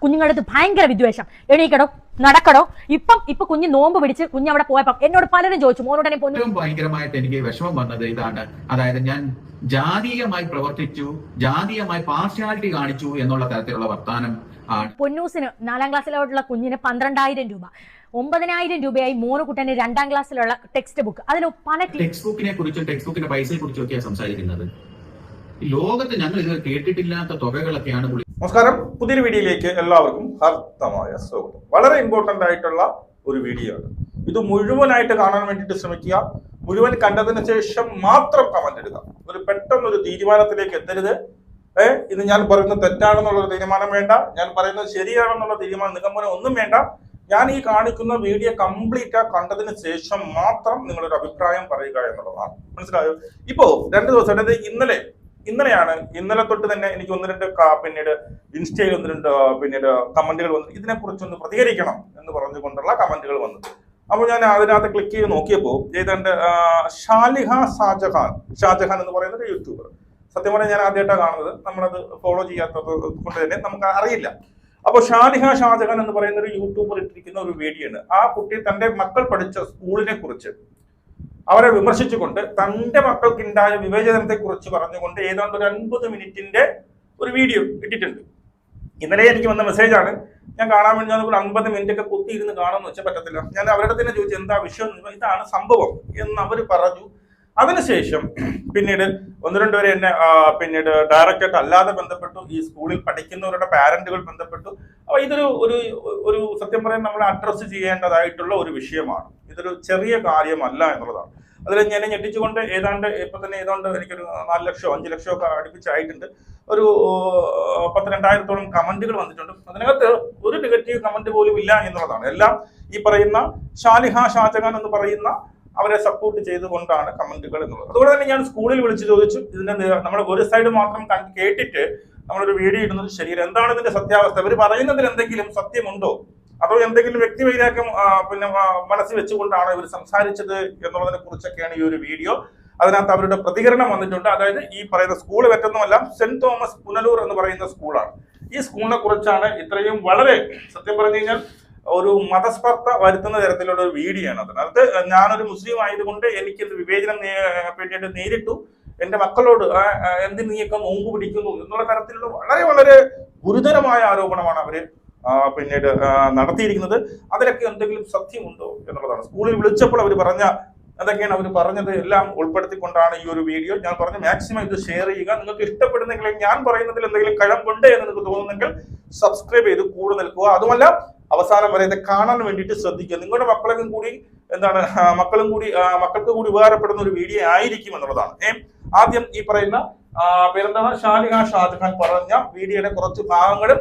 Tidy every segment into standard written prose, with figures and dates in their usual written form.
കുഞ്ഞുങ്ങളുടെ അടുത്ത് ഭയങ്കര വിദ്വേഷം. എണീക്കടോ, നടക്കടോ. ഇപ്പൊ കുഞ്ഞ് നോമ്പ് പിടിച്ച് കുഞ്ഞ് അവിടെ പോയപ്പോ എന്നോട് പലരും ചോദിച്ചു, മോനോട് തന്നെ ഏറ്റവും ഭയങ്കരമായിട്ട് എനിക്ക് വിഷമം വന്നത് ഇതാണ്. അതായത് ഞാൻ ജാതീയമായി പ്രവർത്തിച്ചു, ജാതീയമായി പാർഷ്യാലിറ്റി കാണിച്ചു എന്നുള്ള തരത്തിലുള്ള വർത്താനം ആണ്. പൊന്നൂസിന് 4ാം ക്ലാസ്സിലോട്ടുള്ള കുഞ്ഞിന് 12,000 രൂപ, 9,000 രൂപയായി മോനുകുട്ടന് 2ാം ക്ലാസ്സിലുള്ള ടെക്സ്റ്റ് ബുക്ക്. അതിൽ പല ടെക്സ്റ്റ് ബുക്കിനെ കുറിച്ചും ടെക്സ്റ്റ് ബുക്കിന്റെ പൈസയെ കുറിച്ചും ഒക്കെയാണ് സംസാരിക്കുന്നത്. ലോകത്ത് ഞങ്ങൾ ഇത് കേട്ടിട്ടില്ലാത്ത തുകകളൊക്കെയാണ്. നമസ്കാരം, പുതിയൊരു വീഡിയോയിലേക്ക് എല്ലാവർക്കും ഹാർദമായ സ്വാഗതം. വളരെ ഇമ്പോർട്ടന്റ് ആയിട്ടുള്ള ഒരു വീഡിയോ ആണ് ഇത്. മുഴുവനായിട്ട് കാണാൻ വേണ്ടിയിട്ട് ശ്രമിക്കുക. മുഴുവൻ കണ്ടതിന് ശേഷം മാത്രം കമന്റ് ഇടുക. ഒരു പെട്ടെന്നൊരു തീരുമാനത്തിലേക്ക് എത്തരുത്. ഇത് ഞാൻ പറയുന്നത് തെറ്റാണെന്നുള്ള തീരുമാനം വേണ്ട, ഞാൻ പറയുന്നത് ശരിയാണെന്നുള്ള തീരുമാനം നിഗമനം ഒന്നും വേണ്ട. ഞാൻ ഈ കാണിക്കുന്ന വീഡിയോ കംപ്ലീറ്റ് കണ്ടതിന് ശേഷം മാത്രം നിങ്ങളൊരു അഭിപ്രായം പറയുക എന്നുള്ളതാണ്. മനസ്സിലായോ? ഇപ്പോ 2 ദിവസം, അതായത് ഇന്നലെ തൊട്ട് തന്നെ എനിക്ക് 1-2 പിന്നീട് ഇൻസ്റ്റയിൽ 1-2 പിന്നീട് കമന്റുകൾ വന്നു. ഇതിനെ കുറിച്ചൊന്ന് പ്രതികരിക്കണം എന്ന് പറഞ്ഞുകൊണ്ടുള്ള കമന്റുകൾ വന്നു. അപ്പോൾ ഞാൻ അതിനകത്ത് ക്ലിക്ക് ചെയ്ത് നോക്കിയപ്പോൾ ഏതാണ്ട് ഷാജഹാൻ എന്ന് പറയുന്ന ഒരു യൂട്യൂബർ. സത്യം പറഞ്ഞാൽ ഞാൻ ആദ്യമായിട്ടാണ് കാണുന്നത്. നമ്മളത് ഫോളോ ചെയ്യാത്തത് കൊണ്ട് തന്നെ നമുക്ക് അറിയില്ല. അപ്പോൾ ഷാജഹാൻ എന്ന് പറയുന്ന ഒരു യൂട്യൂബർ ഇട്ടിരിക്കുന്ന ഒരു വീഡിയോ ആണ്. ആ കുട്ടി തന്റെ മക്കൾ പഠിച്ച സ്കൂളിനെ കുറിച്ച് അവരെ വിമർശിച്ചുകൊണ്ട് തന്റെ മക്കൾക്കുണ്ടായ വിവേചനത്തെ കുറിച്ച് പറഞ്ഞുകൊണ്ട് ഏതാണ്ട് ഒരു 50 മിനിറ്റിന്റെ ഒരു വീഡിയോ ഇട്ടിട്ടുണ്ട്. ഇന്നലെ എനിക്ക് വന്ന മെസ്സേജാണ്. ഞാൻ കാണാൻ വേണ്ടി 50 മിനിറ്റ് ഒക്കെ കുത്തിയിരുന്ന് കാണുമെന്ന് വെച്ചാൽ പറ്റത്തില്ല. ഞാൻ അവരുടെ തന്നെ ചോദിച്ചു എന്താ വിഷയം, ഇതാണ് സംഭവം എന്ന് അവർ പറഞ്ഞു. അതിനുശേഷം പിന്നീട് 1-2 പേരെ എന്നെ പിന്നീട് ഡയറക്റ്റായിട്ട് അല്ലാതെ ബന്ധപ്പെട്ടു. ഈ സ്കൂളിൽ പഠിക്കുന്നവരുടെ പാരന്റുകൾ ബന്ധപ്പെട്ടു. അപ്പൊ ഇതൊരു ഒരു സത്യം പറയാൻ നമ്മൾ അഡ്രസ്സ് ചെയ്യേണ്ടതായിട്ടുള്ള ഒരു വിഷയമാണ്. ഇതൊരു ചെറിയ കാര്യമല്ല എന്നുള്ളതാണ്. അതിൽ ഞാൻ ഞെട്ടിച്ചുകൊണ്ട് ഏതാണ്ട് എനിക്കൊരു 4 ലക്ഷമോ 5 ലക്ഷമോ ഒക്കെ അടുപ്പിച്ചായിട്ടുണ്ട്. ഒരു 10,000-2,000 കമന്റുകൾ വന്നിട്ടുണ്ട്. അതിനകത്ത് ഒരു നെഗറ്റീവ് കമന്റ് പോലും ഇല്ല എന്നുള്ളതാണ്. എല്ലാം ഈ പറയുന്ന ഷാജഹാൻ എന്ന് പറയുന്ന അവരെ സപ്പോർട്ട് ചെയ്തുകൊണ്ടാണ് കമന്റുകൾ എന്നുള്ളത്. അതുകൊണ്ട് തന്നെ ഞാൻ സ്കൂളിൽ വിളിച്ച് ചോദിച്ചു, ഇതിന്റെ നമ്മൾ ഒരു സൈഡ് മാത്രം കേട്ടിട്ട് നമ്മളൊരു വീഡിയോ ഇടുന്നത് ശരിയല്ല. എന്താണ് ഇതിന്റെ സത്യാവസ്ഥ? ഇവർ പറയുന്നതിൽ എന്തെങ്കിലും സത്യമുണ്ടോ, അതോ എന്തെങ്കിലും വ്യക്തിവൈരാഗ്യം പിന്നെ മനസ്സിൽ വെച്ചുകൊണ്ടാണ് ഇവർ സംസാരിച്ചത് എന്നുള്ളതിനെ കുറിച്ചൊക്കെയാണ് ഈ ഒരു വീഡിയോ. അതിനകത്ത് അവരുടെ പ്രതികരണം വന്നിട്ടുണ്ട്. അതായത് ഈ പറയുന്ന സ്കൂൾ മറ്റൊന്നുമല്ല, സെന്റ് തോമസ് പുനലൂർ എന്ന് പറയുന്ന സ്കൂളാണ്. ഈ സ്കൂളിനെ കുറിച്ചാണ് ഇത്രയും വളരെ സത്യം പറഞ്ഞു കഴിഞ്ഞാൽ ഒരു മതസ്പർദ്ധ വരുത്തുന്ന തരത്തിലുള്ള ഒരു വീഡിയോ ആണ്. അതിനകത്ത് ഞാനൊരു മുസ്ലിം ആയതുകൊണ്ട് എനിക്ക് വിവേചനം പിന്നീട് നേരിട്ടു. എന്റെ മക്കളോട് എന്തിന് നീയൊക്കെ നോമ്പ് പിടിക്കുന്നു എന്നുള്ള തരത്തിലുള്ള വളരെ വളരെ ഗുരുതരമായ ആരോപണമാണ് അവര് പിന്നീട് നടത്തിയിരിക്കുന്നത്. അതിലൊക്കെ എന്തെങ്കിലും സത്യമുണ്ടോ എന്നുള്ളതാണ്. സ്കൂളിൽ വിളിച്ചപ്പോൾ അവർ എന്തൊക്കെയാണ് അവർ പറഞ്ഞത് എല്ലാം ഉൾപ്പെടുത്തിക്കൊണ്ടാണ് ഈ ഒരു വീഡിയോ. ഞാൻ പറഞ്ഞു മാക്സിമം ഇത് ഷെയർ ചെയ്യുക. നിങ്ങൾക്ക് ഇഷ്ടപ്പെടുന്നെങ്കിൽ, ഞാൻ പറയുന്നതിൽ എന്തെങ്കിലും കഴമ്പുണ്ട് എന്ന് നിങ്ങൾക്ക് തോന്നുന്നെങ്കിൽ സബ്സ്ക്രൈബ് ചെയ്ത് കൂടെ നിൽക്കുക. അതുമല്ല അവസാനം വരെ ഇത് കാണാൻ വേണ്ടിയിട്ട് ശ്രദ്ധിക്കുക. നിങ്ങളുടെ മക്കൾക്ക് കൂടി ഉപകാരപ്പെടുന്ന ഒരു വീഡിയോ ആയിരിക്കും എന്നുള്ളതാണ്. ആദ്യം ഈ പറയുന്ന പേരെന്താണ് ഷാജഹാൻ പറഞ്ഞ വീഡിയോയുടെ കുറച്ച് ഭാഗങ്ങളും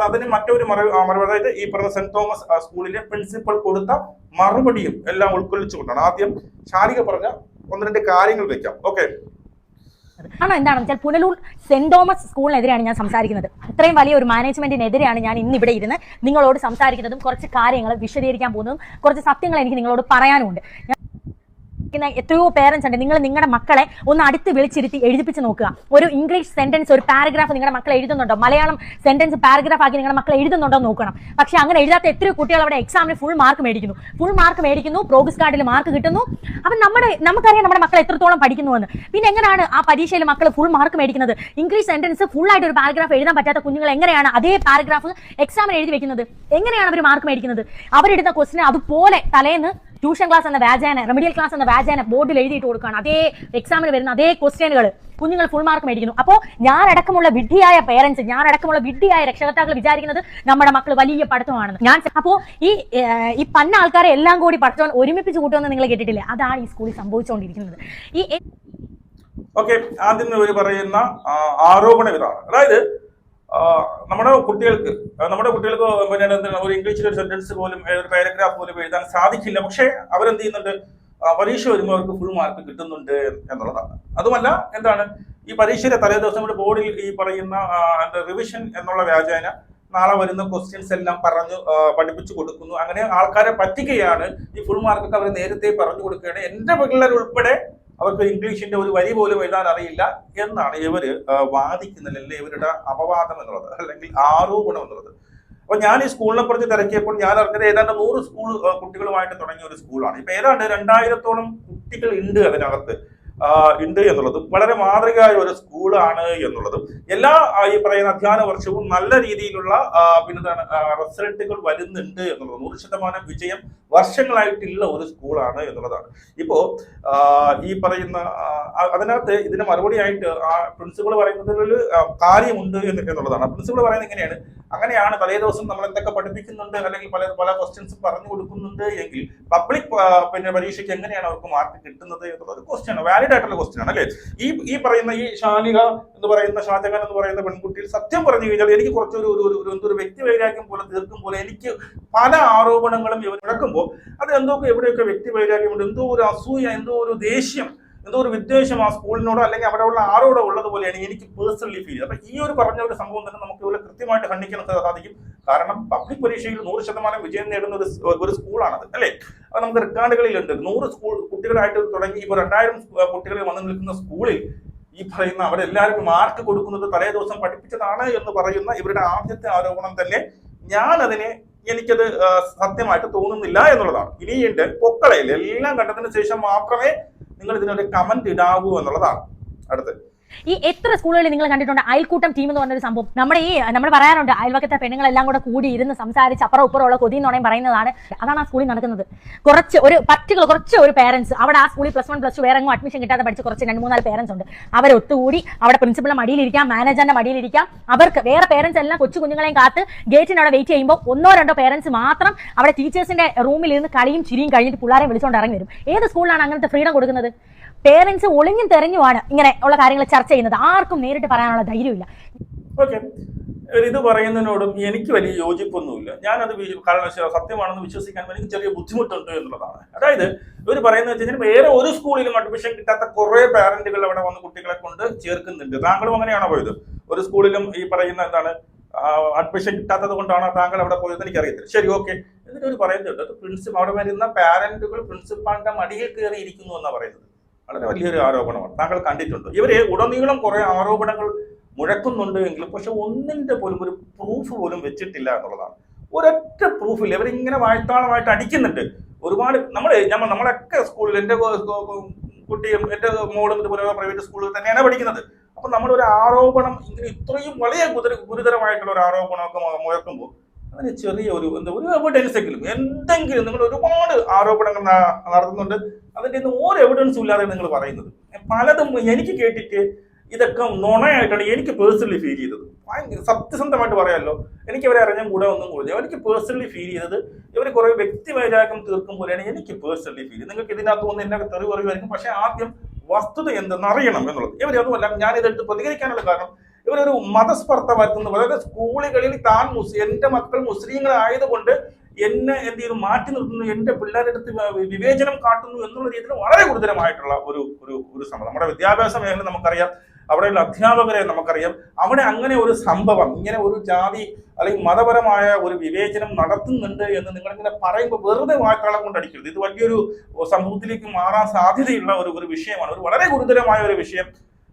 അതിന് മറ്റൊരു മറുപടി, അതായത് ഈ പറഞ്ഞ സെന്റ് തോമസ് സ്കൂളിലെ പ്രിൻസിപ്പൽ കൊടുത്ത മറുപടിയും എല്ലാം ഉൾക്കൊള്ളിച്ചുകൊണ്ടാണ് ആദ്യം ഷാലിക പറഞ്ഞ 1-2 കാര്യങ്ങൾ വെക്കാം. ഓക്കെ, എന്താണെന്ന് വെച്ചാൽ പുനലൂർ സെന്റ് തോമസ് സ്കൂളിനെതിരെയാണ് ഞാൻ സംസാരിക്കുന്നത്. ഇത്രയും വലിയ ഒരു മാനേജ്മെന്റിനെതിരെയാണ് ഞാൻ ഇന്ന് ഇവിടെ ഇരുന്ന് നിങ്ങളോട് സംസാരിക്കുന്നതും കുറച്ച് കാര്യങ്ങൾ വിശദീകരിക്കാൻ പോകുന്നതും കുറച്ച് സത്യങ്ങൾ എനിക്ക് നിങ്ങളോട് പറയാനുമുണ്ട്. എത്രയോ പേരൻസ് ഉണ്ട്. നിങ്ങളുടെ മക്കളെ ഒന്ന് അടുത്ത് വിളിച്ചിരുത്തി എഴുതിപ്പിച്ച് നോക്കുക. ഒരു ഇംഗ്ലീഷ് സെന്റൻസ്, ഒരു പാരഗ്രാഫ് നിങ്ങളുടെ മക്കൾ എഴുതുന്നുണ്ടോ, മലയാളം സെന്റൻസ് പാരഗ്രാഫ് ആക്കി നിങ്ങളുടെ മക്കൾ എഴുതുന്നുണ്ടോ നോക്കണം. പക്ഷെ അങ്ങനെ എഴുതാത്ത എത്രയോ കുട്ടികൾ അവിടെ എക്സാമിന് ഫുൾ മാർക്ക് മേടിക്കുന്നു, പ്രോഗ്രസ് കാർഡിൽ മാർക്ക് കിട്ടുന്നു. അപ്പം നമുക്കറിയാം നമ്മുടെ മക്കൾ എത്രത്തോളം പഠിക്കുന്നു എന്ന്. പിന്നെ എങ്ങനെയാണ് ആ പരീക്ഷയിൽ മക്കൾ ഫുൾ മാർക്ക് മേടിക്കുന്നത്? ഇംഗ്ലീഷ് സെന്റൻസ് ഫുൾ ആയിട്ട് ഒരു പാരഗ്രാഫ് എഴുതാൻ പറ്റാത്ത കുഞ്ഞുങ്ങൾ എങ്ങനെയാണ് അതേ പാരഗ്രാഫ് എക്സാമിന് എഴുതി വെക്കുന്നത്? എങ്ങനെയാണ് അവർ മാർക്ക് മേടിക്കുന്നത്? അവരെടുത്ത ക്വസ്റ്റിനെ അതുപോലെ തലേന്ന് ട്യൂഷൻ ക്ലാസ് എന്ന വ്യാജേന, റെമഡിയൽ ക്ലാസ് എന്ന വ്യാജേന ബോർഡിൽ എഴുതിയിട്ട് കൊടുക്കുകയാണ്. അതേ എക്സാമിന് വരുന്ന അതേ ക്വസ്റ്റ്യനുകൾ കുഞ്ഞുങ്ങൾ ഫുൾ മാർക്ക് മേടിക്കുന്നു. അപ്പോൾ ഞാനടക്കമുള്ള വിഡ്ഢിയായ പേരൻസ്, ഞാനടക്കമുള്ള വിഡ്ഢിയായ രക്ഷകർത്താക്കൾ വിചാരിക്കുന്നത് നമ്മുടെ മക്കൾ വലിയ പഠിത്തമാണെന്ന്. അപ്പോൾ ഈ പന്ന ആൾക്കാരെ എല്ലാം കൂടി പഠിത്തം ഒരുമിപ്പിച്ച് കൂട്ടുമെന്ന് നിങ്ങൾ കേട്ടിട്ടില്ലേ? അതാണ് ഈ സ്കൂളിൽ സംഭവിച്ചുകൊണ്ടിരിക്കുന്നത്. ആദ്യം ഇവർ പറയുന്ന ആരോപണം ഇതാണ്. അതായത് നമ്മുടെ കുട്ടികൾക്ക് പിന്നെ ഒരു ഇംഗ്ലീഷിൽ ഒരു സെന്റൻസ് പോലും ഒരു പാരഗ്രാഫ് പോലും എഴുതാൻ സാധിക്കില്ല. പക്ഷെ അവരെന്ത് ചെയ്യുന്നുണ്ട്? പരീക്ഷ വരുമ്പോൾ അവർക്ക് ഫുൾ മാർക്ക് കിട്ടുന്നുണ്ട് എന്നുള്ളതാണ്. അതുമല്ല ഈ പരീക്ഷയുടെ തലേ ദിവസം ഇവിടെ ബോർഡിൽ ഈ പറയുന്ന റിവിഷൻ എന്നുള്ള വ്യാജേന നാളെ വരുന്ന ക്വസ്റ്റ്യൻസ് എല്ലാം പഠിപ്പിച്ചു കൊടുക്കുന്നു. അങ്ങനെ ആൾക്കാരെ പറ്റിക്കുകയാണ്. ഈ ഫുൾ മാർക്കൊക്കെ അവർ നേരത്തെ പറഞ്ഞു കൊടുക്കുകയാണ്. എന്റെ പിള്ളേർ ഉൾപ്പെടെ അവർക്ക് ഇംഗ്ലീഷിന്റെ ഒരു വരി പോലും എഴുതാൻ അറിയില്ല എന്നാണ് ഇവര് വാദിക്കുന്നത്, അല്ലെങ്കിൽ ഇവരുടെ അപവാദം എന്നുള്ളത്, അല്ലെങ്കിൽ ആരോപണം എന്നുള്ളത്. അപ്പൊ ഞാൻ ഈ സ്കൂളിനെ കുറിച്ച് തിരക്കിയപ്പോൾ ഞാൻ അറിഞ്ഞത് ഏതാണ്ട് 100 സ്കൂൾ കുട്ടികളുമായിട്ട് തുടങ്ങിയ ഒരു സ്കൂളാണ്. ഇപ്പൊ ഏതാണ്ട് 2000-ഓളം കുട്ടികൾ ഉണ്ട് അതിനകത്ത് ഉണ്ട് എന്നുള്ളതും വളരെ മാതൃകയായ ഒരു സ്കൂളാണ് എന്നുള്ളതും എല്ലാ ഈ പറയുന്ന അധ്യയന വർഷവും നല്ല രീതിയിലുള്ള പിന്നെന്താണ് റിസൾട്ടുകൾ വരുന്നുണ്ട് എന്നുള്ളത് 100% വിജയം വർഷങ്ങളായിട്ടുള്ള ഒരു സ്കൂളാണ് എന്നുള്ളതാണ്. ഇപ്പോ ഈ പറയുന്ന അതിനകത്ത് ഇതിന് മറുപടിയായിട്ട് ആ പ്രിൻസിപ്പൾ പറയുന്നതിൽ ഒരു കാര്യമുണ്ട് എന്നുള്ളതാണ്. പ്രിൻസിപ്പൾ പറയുന്നത് ഇങ്ങനെയാണ്, അങ്ങനെയാണ് തലേ ദിവസം നമ്മൾ എന്തൊക്കെ പഠിപ്പിക്കുന്നുണ്ട് അല്ലെങ്കിൽ പല ക്വസ്റ്റ്യൻസ് പറഞ്ഞു കൊടുക്കുന്നുണ്ട് എങ്കിൽ പബ്ലിക് പിന്നെ പരീക്ഷയ്ക്ക് എങ്ങനെയാണ് അവർക്ക് മാർക്ക് കിട്ടുന്നത് എന്നുള്ള ഒരു ക്വസ്റ്റ്യൻ ആണ്, വാലിഡ് ആയിട്ടുള്ള ക്വസ്റ്റ്യൻ ആണ് അല്ലേ. ഈ പറയുന്ന ഈ ഷാനിക എന്ന് പറയുന്ന ഷാജഹാൻ എന്ന് പറയുന്ന പെൺകുട്ടിയിൽ സത്യം പറഞ്ഞു കഴിഞ്ഞാൽ എനിക്ക് കുറച്ചൊരു വ്യക്തി വൈരാഗ്യം പോലെ തീർക്കും പോലെ എനിക്ക് പല ആരോപണങ്ങളും ഇവർ നടക്കുമ്പോൾ അത് എവിടെയൊക്കെ വ്യക്തി വൈരാഗ്യമുണ്ട്, എന്തോ ഒരു അസൂയ, എന്തോ ഒരു ദേഷ്യം, എന്തോ ഒരു വിദ്വേഷം ആ സ്കൂളിനോടോ അല്ലെങ്കിൽ അവിടെ ഉള്ള ആരോടോ ഉള്ളതുപോലെയാണ് എനിക്ക് പേഴ്സണലി ഫീൽ ചെയ്യുന്നത്. അപ്പൊ ഈ ഒരു പറഞ്ഞ ഒരു സംഭവം തന്നെ നമുക്ക് ഇവിടെ കൃത്യമായിട്ട് ഖണ്ഡിക്കാൻ സാധിക്കും. കാരണം പബ്ലിക് പരീക്ഷയിൽ 100% വിജയം നേടുന്ന ഒരു സ്കൂളാണത് അല്ലേ. അത് നമുക്ക് റെക്കോർഡുകളിലുണ്ട്. 100 സ്കൂൾ കുട്ടികളായിട്ട് തുടങ്ങി ഇപ്പോൾ 2000 കുട്ടികൾ വന്നു നിൽക്കുന്ന സ്കൂളിൽ ഈ പറയുന്ന അവരെല്ലാവരും മാർക്ക് കൊടുക്കുന്നത് തലേ ദിവസം പഠിപ്പിച്ചതാണ് എന്ന് പറയുന്ന ഇവരുടെ ആദ്യത്തെ ആരോപണം തന്നെ എനിക്കത് സത്യമായിട്ട് തോന്നുന്നില്ല എന്നുള്ളതാണ്. ഇനിയുണ്ട് പൊക്കളയിൽ എല്ലാം കണ്ടതിന് ശേഷം മാത്രമേ നിങ്ങൾ ഇതിനൊരു കമന്റ് ഇടാവൂ എന്നുള്ളതാണ്. അടുത്ത് ഈ എത്ര സ്കൂളുകളിൽ നിങ്ങൾ കണ്ടിട്ടുണ്ട് അയൽക്കൂട്ടം ടീം എന്ന് പറഞ്ഞൊരു സംഭവം? നമ്മൾ പറയാറുണ്ട് അയൽവക്കത്തെ പെണ്ണുങ്ങളെല്ലാം കൂടെ കൂടി ഇരുന്ന് സംസാരിച്ച് അപ്പുറം ഇപ്പുറമുള്ള കൊതിയെന്നുണയും പറയുന്നതാണ്. അതാണ് ആ സ്കൂളിൽ നടക്കുന്നത്. കുറച്ച് ഒരു പേരൻസ് അവിടെ ആ സ്കൂളിൽ +1 +2 വേറെ എങ്ങും അഡ്മിഷൻ കിട്ടാതെ പഠിച്ച് കുറച്ച് 2-3 പേരൻസ് ഉണ്ട്. അവരൊത്തുകൂടി അവിടെ പ്രിൻസിപ്പളിന്റെ മടിയിലിരിക്കാം, മാനേജറിന്റെ മടിയിലിരിക്കാം. അവർക്ക് വേറെ പേരൻസ് എല്ലാം കൊച്ചു കുഞ്ഞുങ്ങളെയും കാത്ത് ഗേറ്റിന് അവിടെ വെയിറ്റ് ചെയ്യുമ്പോൾ 1-2 പേരൻസ് മാത്രം അവിടെ ടീച്ചേഴ്സിന്റെ റൂമിൽ ഇരുന്ന് കളിയും ചിരിയും കഴിഞ്ഞിട്ട് പിള്ളേരെ വിളിച്ചുകൊണ്ട് ഇറങ്ങി വരും. ഏത് സ്കൂളിലാണ് അങ്ങനത്തെ ഫ്രീഡം കൊടുക്കുന്നത്? പേരൻസ് ഒളിഞ്ഞും തെരഞ്ഞുമാണ് ഇങ്ങനെ ഉള്ള കാര്യങ്ങൾ ചർച്ച ചെയ്യുന്നത്. ആർക്കും നേരിട്ട് പറയാനുള്ള ധൈര്യമില്ല. ഓക്കെ, ഇത് പറയുന്നതിനോടും എനിക്ക് വലിയ യോജിപ്പൊന്നുമില്ല. ഞാനത് സത്യമാണെന്ന് വിശ്വസിക്കാൻ എനിക്ക് ചെറിയ ബുദ്ധിമുട്ടുണ്ട് എന്നുള്ളതാണ്. അതായത് ഇവർ പറയുന്നത് വെച്ച് കഴിഞ്ഞാൽ വേറെ ഒരു സ്കൂളിലും അഡ്മിഷൻ കിട്ടാത്ത കുറെ പാരന്റുകൾ അവിടെ വന്ന് കുട്ടികളെ കൊണ്ട് ചേർക്കുന്നുണ്ട്. താങ്കളും അങ്ങനെയാണോ പോയത്? ഒരു സ്കൂളിലും ഈ പറയുന്ന എന്താണ് അഡ്മിഷൻ കിട്ടാത്തത് കൊണ്ടാണ് താങ്കൾ അവിടെ പോയത് എനിക്കറിയത്തില്ല. ശരി, ഓക്കെ. എന്നിട്ട് ഒരു പറയുന്നുണ്ട് പ്രിൻസിപ്പൽ അവിടെ വരുന്ന പാരന്റുകൾ പ്രിൻസിപ്പാളിന്റെ മടിയിൽ കയറി ഇരിക്കുന്നു എന്നാണ് പറയുന്നത്. വളരെ വലിയൊരു ആരോപണമാണ്. താങ്കൾ കണ്ടിട്ടുണ്ടോ? ഇവര് ഉടനീളം കുറെ ആരോപണങ്ങൾ മുഴക്കുന്നുണ്ട് എങ്കിലും പക്ഷെ ഒന്നിന്റെ പോലും ഒരു പ്രൂഫ് പോലും വെച്ചിട്ടില്ല എന്നുള്ളതാണ്. ഒരൊറ്റ പ്രൂഫില്ല. ഇവരിങ്ങനെ വായ്ത്താളമായിട്ട് അടിക്കുന്നുണ്ട്. ഒരുപാട് നമ്മളൊക്കെ സ്കൂളിൽ എൻ്റെ കുട്ടിയും എൻ്റെ മോളും ഇതുപോലെ പ്രൈവറ്റ് സ്കൂളിൽ തന്നെയാണ് പഠിക്കുന്നത്. അപ്പൊ നമ്മളൊരു ആരോപണം ഇങ്ങനെ ഇത്രയും വലിയ ഗുരുതരമായിട്ടുള്ള ഒരു ആരോപണമൊക്കെ മുഴക്കുമ്പോൾ അതിന് ചെറിയ ഒരു എവിഡൻസ് എന്തെങ്കിലും നിങ്ങൾ ഒരുപാട് ആരോപണങ്ങൾ നടത്തുന്നുണ്ട്, അതിൻ്റെ ഒന്നും ഒരു എവിഡൻസും ഇല്ലാതെ നിങ്ങൾ പറയുന്നത് പലതും എനിക്ക് കേട്ടിട്ട് ഇതൊക്കെ നുണയായിട്ടാണ് എനിക്ക് പേഴ്സണലി ഫീൽ ചെയ്തത്. സത്യസന്ധമായിട്ട് പറയാമല്ലോ, എനിക്ക് ഇവരെ അറിഞ്ഞാൽ കൂടെ ഒന്നും കൂടുതൽ എനിക്ക് പേഴ്സണലി ഫീൽ ചെയ്തത് ഇവർ കുറെ വ്യക്തി വൈരാഗ്യം തീർക്കും പോലെയാണ് എനിക്ക് പേഴ്സണലി ഫീൽ ചെയ്തത്. നിങ്ങൾക്ക് ഇതിനകത്ത് ഒന്ന് എന്നെ തെറി പറയുമായിരിക്കും, പക്ഷെ ആദ്യം വസ്തുത എന്തെന്ന് അറിയണം എന്നുള്ളത്. ഇവരൊന്നുമല്ല, ഞാനിതെടുത്ത് പ്രതികരിക്കാനുള്ള കാരണം ഇവരൊരു മതസ്പർദ്ധ വരുത്തുന്നത്. അതായത് സ്കൂളുകളിൽ എന്റെ മക്കൾ മുസ്ലിങ്ങളായതുകൊണ്ട് എന്നെ എന്ത് ചെയ്തു മാറ്റി നിർത്തുന്നു, എന്റെ പിള്ളേരുടെ അടുത്ത് വിവേചനം കാട്ടുന്നു എന്നുള്ള രീതിയിൽ വളരെ ഗുരുതരമായിട്ടുള്ള ഒരു സംഭവം. നമ്മുടെ വിദ്യാഭ്യാസ മേഖല നമുക്കറിയാം, അവിടെയുള്ള അധ്യാപകരെ നമുക്കറിയാം. അവിടെ അങ്ങനെ ഒരു സംഭവം, ഇങ്ങനെ ഒരു ജാതി അല്ലെങ്കിൽ മതപരമായ ഒരു വിവേചനം നടത്തുന്നുണ്ട് എന്ന് നിങ്ങളിങ്ങനെ പറയുമ്പോൾ വെറുതെ വായ്ത്താളം കൊണ്ടടിക്കരുത്. ഇത് വലിയൊരു സംഭവത്തിലേക്ക് മാറാൻ സാധ്യതയുള്ള ഒരു വിഷയമാണ്, ഒരു വളരെ ഗുരുതരമായ ഒരു വിഷയം.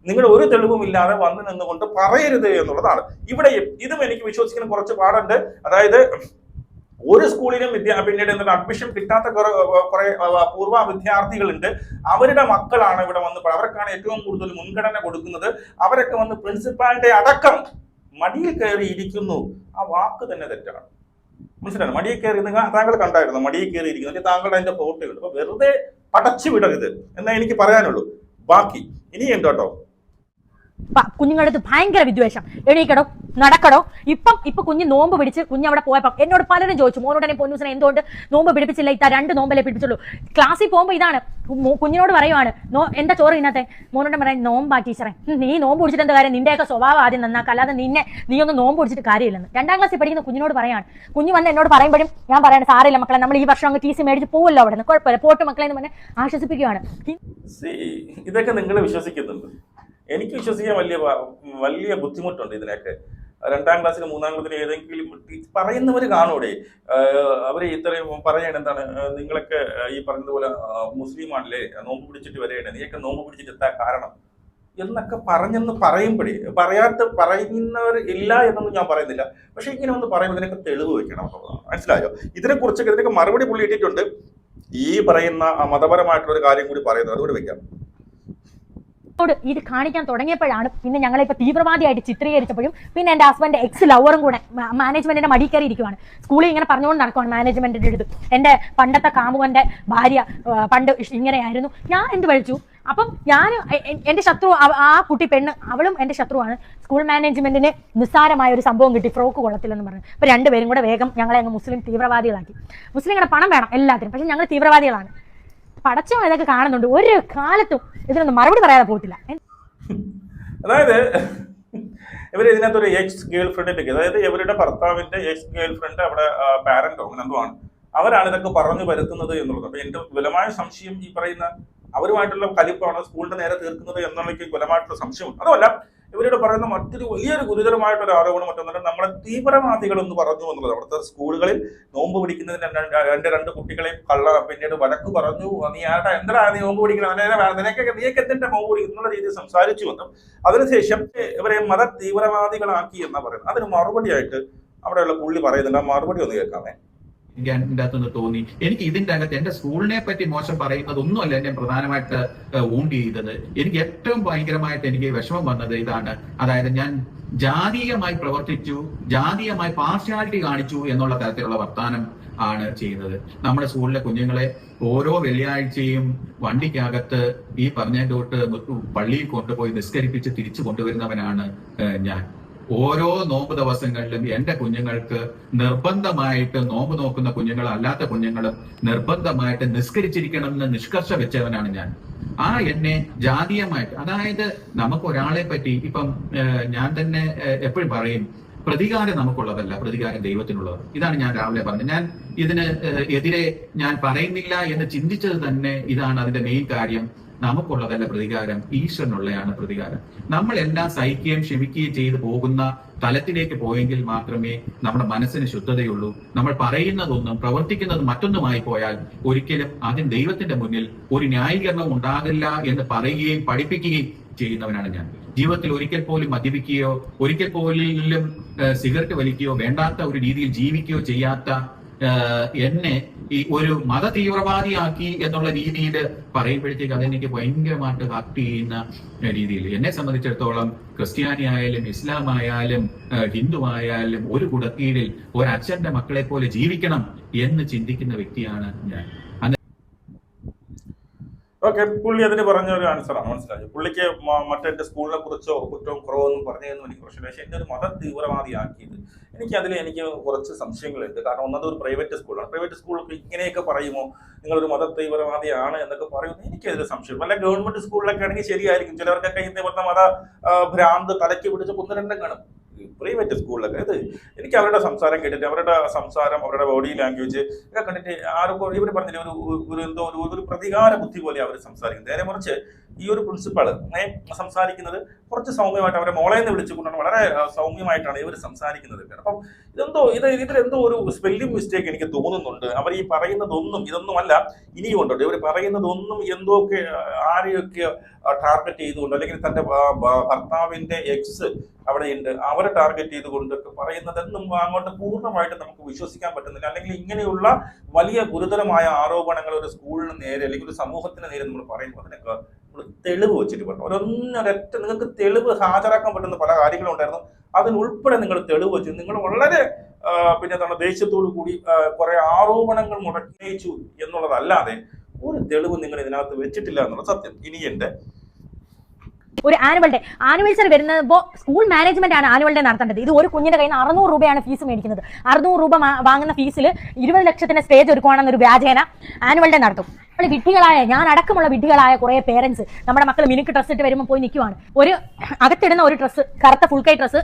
നിങ്ങൾ ഒരു തെളിവുമില്ലാതെ വന്നു നിന്നുകൊണ്ട് പറയരുത് എന്നുള്ളതാണ്. ഇവിടെ ഇതും എനിക്ക് വിശ്വസിക്കുന്ന കുറച്ച് പാടുണ്ട്. അതായത് ഒരു സ്കൂളിലും പിന്നീട് എന്താണ് അഡ്മിഷൻ കിട്ടാത്ത കുറെ പൂർവ്വ വിദ്യാർത്ഥികളുണ്ട്. അവരുടെ മക്കളാണ് ഇവിടെ വന്ന്, അവർക്കാണ് ഏറ്റവും കൂടുതൽ മുൻഗണന കൊടുക്കുന്നത്. അവരൊക്കെ വന്ന് പ്രിൻസിപ്പാളിന്റെ അടക്കം മടിയിൽ കയറി ഇരിക്കുന്നു. ആ വാക്ക് തന്നെ തെറ്റാണ്, മനസ്സിലാണ്. മടിയിൽ കയറി താങ്കൾ കണ്ടായിരുന്നു മടിയിൽ കയറി ഇരിക്കുന്നത്, താങ്കളുടെ അതിന്റെ ഫോട്ടോ ഉണ്ട്. അപ്പൊ വെറുതെ പടച്ചു വിടരുത് എന്നേ എനിക്ക് പറയാനുള്ളൂ. ബാക്കി ഇനിയുണ്ട് കേട്ടോ. കുഞ്ഞുങ്ങളുടെ ഭയങ്കര വിദ്വേഷം. എണീക്കടോ, നടക്കടോ. ഇപ്പൊ കുഞ്ഞ് നോമ്പ് പിടിച്ച് അവിടെ പോയപ്പോ എന്നോട് പലരും ചോദിച്ചു, മോനോടനെ പൊന്നൂസിനെ എന്തുകൊണ്ട് നോമ്പ് പിടിപ്പിച്ചില്ല, 2 നോമ്പല്ലേ പിടിപ്പിച്ചുള്ളൂ. ക്ലാസ്സിൽ പോകുമ്പോ ഇതാണ് കുഞ്ഞിനോട് പറയുവാണ്, എന്താ ചോറ് ഇന്നത്തെ? മോനോട് പറയാൻ നോമ്പാ ടീച്ചറെ. നീ നോമ്പ് പിടിച്ചിട്ട് എന്താ കാര്യം? നിന്റെയൊക്കെ സ്വഭാവം ആദ്യം നന്നാക്കുക, അല്ലാതെ നീ ഒന്നും നോമ്പ് പിടിച്ചിട്ട് കാര്യമില്ലെന്ന് 2ാം ക്ലാസ്സിൽ പഠിക്കുന്ന കുഞ്ഞിനോട് പറയാണ്. കുഞ്ഞ് വന്ന് എന്നോട് പറയുമ്പോഴും ഞാൻ പറയാണ്, സാറില്ല മക്കളെ, നമ്മൾ ഈ വർഷം അങ്ങ് TC മേടിച്ച് പോവല്ലോ, അവിടെ നിന്ന് കുഴപ്പമില്ല, പോട്ട് മക്കളെ എന്ന് പറഞ്ഞ് ആശ്വസിപ്പിക്കുകയാണ്. ഇതൊക്കെ നിങ്ങൾ വിശ്വസിക്കുന്നുണ്ട്. എനിക്ക് വിശ്വസിക്കാൻ വലിയ ബുദ്ധിമുട്ടുണ്ട് ഇതിനൊക്കെ. 2ാം ക്ലാസ്സിൽ 3ാം ക്ലാസ്സിൽ ഏതെങ്കിലും പറയുന്നവർ കാണൂടെ, അവര് ഇത്രയും പറയണ എന്താണ്, നിങ്ങളൊക്കെ ഈ പറയുന്നത് പോലെ മുസ്ലിം ആണല്ലേ, നോമ്പ് പിടിച്ചിട്ട് വരെയാണ്, നീയൊക്കെ നോമ്പ് പിടിച്ചിട്ട് എത്താൻ കാരണം എന്നൊക്കെ പറഞ്ഞെന്ന് പറയുന്നവർ ഇല്ല എന്നൊന്നും ഞാൻ പറയുന്നില്ല. പക്ഷെ ഇങ്ങനെ ഒന്ന് പറയുമ്പോൾ ഇതിനൊക്കെ തെളിവ് വെക്കണം എന്നുള്ളതാണ്. മനസ്സിലായോ? ഇതിനെക്കുറിച്ചൊക്കെ ഇതിനൊക്കെ മറുപടി പുള്ളി ഇട്ടിട്ടുണ്ട്. ഈ പറയുന്ന മതപരമായിട്ടുള്ള ഒരു കാര്യം കൂടി പറയുന്നത് അതുകൂടി വെക്കാം. ഇത് കാണിക്കാൻ തുടങ്ങിയപ്പോഴാണ് പിന്നെ ഞങ്ങളെ ഇപ്പൊ തീവ്രവാദിയായിട്ട് ചിത്രീകരിച്ചപ്പോഴും പിന്നെ എന്റെ ഹസ്ബൻഡ് എക്സ് ലവറും കൂടെ മാനേജ്മെന്റിന്റെ മടി കയറി ഇരിക്കുവാണ്. സ്കൂളിൽ ഇങ്ങനെ പറഞ്ഞുകൊണ്ട് നടക്കുവാണ് മാനേജ്മെന്റിന്റെ അടുത്ത്, എന്റെ പണ്ടത്തെ കാമുകന്റെ ഭാര്യ പണ്ട് ഇങ്ങനെയായിരുന്നു. ഞാൻ എന്ത് കഴിച്ചു? അപ്പം ഞാൻ എന്റെ ശത്രു ആ കുട്ടി പെണ്ണ്, അവളും എന്റെ ശത്രുവാണ്. സ്കൂൾ മാനേജ്മെന്റിന് നിസ്സാരമായ ഒരു സംഭവം കിട്ടി, ഫ്രോക്ക് കൊള്ളത്തില്ലെന്ന് പറഞ്ഞു. അപ്പൊ രണ്ടുപേരും കൂടെ വേഗം ഞങ്ങളെ അങ്ങ് മുസ്ലിം തീവ്രവാദികളാക്കി. മുസ്ലിങ്ങളുടെ പണം വേണം എല്ലാത്തിനും, പക്ഷെ ഞങ്ങൾ തീവ്രവാദികളാണ്. പടച്ചോ ഇതൊക്കെ കാണുന്നുണ്ട്, ഒരു കാലത്തും ഇതിനൊന്നും മറുപടി പറയാതെ പോകത്തില്ല. അതായത് ഇവർ ഇതിനകത്തൊരു എക്സ് ഗേൾ ഫ്രണ്ടിലേക്ക്, അതായത് ഇവരുടെ ഭർത്താവിന്റെ എക്സ് ഗേൾ ഫ്രണ്ട് അവിടെ പാരന്റോ അങ്ങനെ എന്തോ ആണ്, അവരാണ് ഇതൊക്കെ പറഞ്ഞു വരുത്തുന്നത് എന്നുള്ളത്. അപ്പൊ എന്റെ ബലമായ സംശയം ഈ പറയുന്ന അവരുമായിട്ടുള്ള കലിപ്പാണ് സ്കൂളിന്റെ നേരെ തീർക്കുന്നത് എന്നുള്ള ബലമായിട്ടുള്ള സംശയമുണ്ട്. അതുമല്ല ഇവരുടെ പറയുന്ന മറ്റൊരു വലിയൊരു ഗുരുതരമായിട്ടൊരു ആരോപണം മറ്റൊന്നുമില്ല, നമ്മളെ തീവ്രവാദികൾ എന്ന് പറഞ്ഞു എന്നുള്ളത്. അവിടുത്തെ സ്കൂളുകളിൽ നോമ്പ് പിടിക്കുന്നതിന് രണ്ട് കുട്ടികളെ പിന്നീട് വഴക്ക് പറഞ്ഞു, നീ ആട്ടാ എന്താ നീ നോമ്പ് പിടിക്കണം, നീയൊക്കെ എന്തിന്റെ നോമ്പ് പിടിക്കും എന്നുള്ള രീതിയിൽ സംസാരിച്ചു വന്നു. അതിനുശേഷം ഇവരെ മത തീവ്രവാദികളാക്കി എന്നാ പറയുന്നത്. അതിന് മറുപടിയായിട്ട് അവിടെയുള്ള പുള്ളി പറയുന്നുണ്ട്. ആ മറുപടി ഒന്ന് കേൾക്കാമേ. എനിക്ക് അതിൻ്റെ അകത്തുനിന്ന് തോന്നി, എനിക്ക് ഇതിന്റെ അകത്ത് എന്റെ സ്കൂളിനെ പറ്റി മോശം പറയുന്നതൊന്നുമല്ല എന്നെ പ്രധാനമായിട്ട് ഊണ്ടി ചെയ്തത്. എനിക്ക് ഏറ്റവും ഭയങ്കരമായിട്ട് എനിക്ക് വിഷമം വന്നത് ഇതാണ്. അതായത് ഞാൻ ജാതീയമായി പ്രവർത്തിച്ചു, ജാതീയമായി പാർഷ്യാലിറ്റി കാണിച്ചു എന്നുള്ള തരത്തിലുള്ള വർത്താനം ആണ് ചെയ്യുന്നത്. നമ്മുടെ സ്കൂളിലെ കുഞ്ഞുങ്ങളെ ഓരോ വെള്ളിയാഴ്ചയും വണ്ടിക്കകത്ത് ഈ പറഞ്ഞ തൊട്ട് പള്ളിയിൽ കൊണ്ടുപോയി നിസ്കരിപ്പിച്ച് തിരിച്ചു കൊണ്ടുവരുന്നവനാണ് ഞാൻ. ഓരോ നോമ്പ് ദിവസങ്ങളിലും എന്റെ കുഞ്ഞുങ്ങൾക്ക് നിർബന്ധമായിട്ട്, നോമ്പ് നോക്കുന്ന കുഞ്ഞുങ്ങളും അല്ലാത്ത കുഞ്ഞുങ്ങളും നിർബന്ധമായിട്ട് നിസ്കരിച്ചിരിക്കണം എന്ന് നിഷ്കർഷ വെച്ചവനാണ് ഞാൻ. എന്നെ ജാതീയമായിട്ട്, അതായത് നമുക്ക് ഒരാളെ പറ്റി ഇപ്പം ഞാൻ തന്നെ എപ്പോഴും പറയും, പ്രതികാരം നമുക്കുള്ളതല്ല, പ്രതികാരം ദൈവത്തിനുള്ളത്. ഇതാണ് ഞാൻ രാവിലെ പറഞ്ഞത്. ഞാൻ ഇതിന് എതിരെ ഞാൻ പറയുന്നില്ല എന്ന് ചിന്തിച്ചത് തന്നെ ഇതാണ് അതിന്റെ മെയിൻ കാര്യം. നമുക്കുള്ളതല്ല പ്രതികാരം, ഈശ്വരനുള്ളതാണ് പ്രതികാരം. നമ്മൾ എല്ലാം സഹിക്കുകയും ക്ഷമിക്കുകയും ചെയ്തു പോകുന്ന തലത്തിലേക്ക് പോയെങ്കിൽ മാത്രമേ നമ്മുടെ മനസ്സിന് ശുദ്ധതയുള്ളൂ. നമ്മൾ പറയുന്നതൊന്നും പ്രവർത്തിക്കുന്നത് മറ്റൊന്നുമായി പോയാൽ ഒരിക്കലും അതിന് ദൈവത്തിന്റെ മുന്നിൽ ഒരു ന്യായീകരണവും ഉണ്ടാകില്ല എന്ന് പറയുകയും പഠിപ്പിക്കുകയും ചെയ്യുന്നവനാണ് ഞാൻ. ജീവിതത്തിൽ ഒരിക്കൽ പോലും മദ്യപിക്കുകയോ ഒരിക്കൽ പോലും സിഗരറ്റ് വലിക്കുകയോ വേണ്ടാത്ത ഒരു രീതിയിൽ ജീവിക്കുകയോ ചെയ്യാത്ത എന്നെ ഈ ഒരു മത തീവ്രവാദിയാക്കി എന്നുള്ള രീതിയിൽ പറയുമ്പോഴത്തേക്ക് അതെനിക്ക് ഭയങ്കരമായിട്ട് ഹർട്ട് ചെയ്യുന്ന രീതിയിൽ. എന്നെ സംബന്ധിച്ചിടത്തോളം ക്രിസ്ത്യാനി ആയാലും ഇസ്ലാം ആയാലും ഹിന്ദു ആയാലും ഒരു കുടക്കീഴിൽ ഒരച്ഛന്റെ മക്കളെ പോലെ ജീവിക്കണം എന്ന് ചിന്തിക്കുന്ന വ്യക്തിയാണ് ഞാൻ. ഓക്കെ, പുള്ളി അതിന് പറഞ്ഞ ഒരു ആൻസറാണ്. മനസ്സിലായി. പുള്ളിക്ക് മറ്റെന്റെ സ്കൂളിനെ കുറിച്ചോ കുറ്റവും കുറവൊന്നും പറഞ്ഞതെന്നും എനിക്ക് പ്രശ്നമില്ല. പക്ഷെ എന്റെ ഒരു മത തീവ്രവാദിയാക്കിയത് എനിക്ക് കുറച്ച് സംശയങ്ങളുണ്ട്. കാരണം ഒന്നത് ഒരു പ്രൈവറ്റ് സ്കൂളാണ്. പ്രൈവറ്റ് സ്കൂളൊക്കെ ഇങ്ങനെയൊക്കെ പറയുമോ, നിങ്ങളൊരു മത തീവ്രവാദിയാണ് എന്നൊക്കെ പറയുന്നത് എനിക്കതിൽ സംശയം. അല്ല ഗവൺമെന്റ് സ്കൂളിലൊക്കെ ആണെങ്കിൽ ശരിയായിരിക്കും. ചിലവർക്കൊക്കെ ഇതേപോലത്തെ മത ഭ്രാന്ത് തലയ്ക്ക് പിടിച്ച് കൊന്നുരണ്ടും കാണും. പ്രൈവറ്റ് സ്കൂളിലൊക്കെ ഇത് എനിക്ക് അവരുടെ സംസാരം കേട്ടിട്ട്, അവരുടെ സംസാരം, അവരുടെ ബോഡി ലാംഗ്വേജ് ഒക്കെ കണ്ടിട്ട് ആരൊക്കെ ഇവർ പറഞ്ഞില്ല, ഒരു പ്രതികാര ബുദ്ധി പോലെ അവർ സംസാരിക്കുന്നത്. നേരെ മറിച്ച് ഈ ഒരു പ്രിൻസിപ്പള് സംസാരിക്കുന്നത് കുറച്ച് സൗമ്യമായിട്ട്, അവരെ മോളേന്ന് വിളിച്ചുകൊണ്ടാണ് വളരെ സൗമ്യമായിട്ടാണ് ഇവർ സംസാരിക്കുന്നത്. അപ്പം ഇതിലെന്തോ ഒരു സ്പെല്ലിംഗ് മിസ്റ്റേക്ക് എനിക്ക് തോന്നുന്നുണ്ട്. അവർ ഈ പറയുന്നതൊന്നും ഇതൊന്നുമല്ല, ഇനിയും ഉണ്ടോ ഇവർ പറയുന്നതൊന്നും എന്തൊക്കെ ആരെയൊക്കെ ടാർഗറ്റ് ചെയ്തുകൊണ്ട്, അല്ലെങ്കിൽ തന്റെ ഭർത്താവിന്റെ എക്സ് അവിടെയുണ്ട് അവരെ ടാർഗറ്റ് ചെയ്തുകൊണ്ടൊക്കെ പറയുന്നതെന്നും അങ്ങോട്ട് പൂർണ്ണമായിട്ട് നമുക്ക് വിശ്വസിക്കാൻ പറ്റുന്നില്ല. അല്ലെങ്കിൽ ഇങ്ങനെയുള്ള വലിയ ഗുരുതരമായ ആരോപണങ്ങൾ ഒരു സ്കൂളിന് നേരെ അല്ലെങ്കിൽ ഒരു സമൂഹത്തിന് നേരെ നമ്മൾ പറയുമ്പോൾ അതിനൊക്കെ തെളിവ് വെച്ചിട്ട് പറഞ്ഞു. ഒരൊറ്റ നിങ്ങൾക്ക് തെളിവ് ഹാജരാക്കാൻ പറ്റുന്ന പല കാര്യങ്ങളും ഉണ്ടായിരുന്നു. അതിനുൾപ്പെടെ നിങ്ങൾ തെളിവ് വെച്ചു. നിങ്ങൾ വളരെ ദേഷ്യത്തോടു കൂടി കുറെ ആരോപണങ്ങൾ മുടക്കിച്ചു എന്നുള്ളതല്ലാതെ ഒരു തെളിവ് നിങ്ങൾ ഇതിനകത്ത് വെച്ചിട്ടില്ല എന്നുള്ള സത്യം. ഇനി എന്റെ ഒരു ആനുവൽസറി വരുമ്പോൾ സ്കൂൾ മാനേജ്മെന്റ് ആണ് ആനുവൽ ഡേ നടത്തേണ്ടത്. ഇത് ഒരു കുഞ്ഞിന്റെ കയ്യിൽ നിന്ന് 600 രൂപയാണ് ഫീസ് മേടിക്കുന്നത്. 600 രൂപ വാങ്ങുന്ന ഫീസിൽ 20 ലക്ഷത്തിന്റെ സ്റ്റേജ് ഒരുക്കുവാണെന്നൊരു വ്യാജേന ആനുവൽ ഡേ നടത്തും. വിഡ്ഢികളായ, ഞാൻ അടക്കമുള്ള വിഡ്ഢികളായ കുറെ പേരൻസ് നമ്മുടെ മക്കൾ മിനുക്ക് ഡ്രസ് ഇട്ട് വരുമ്പോൾ പോയി നിൽക്കുവാണ്. ഒരു അകത്തിടുന്ന ഒരു ഡ്രസ്സ്, കറുത്ത ഫുൾ കൈ ഡ്രസ്സ്,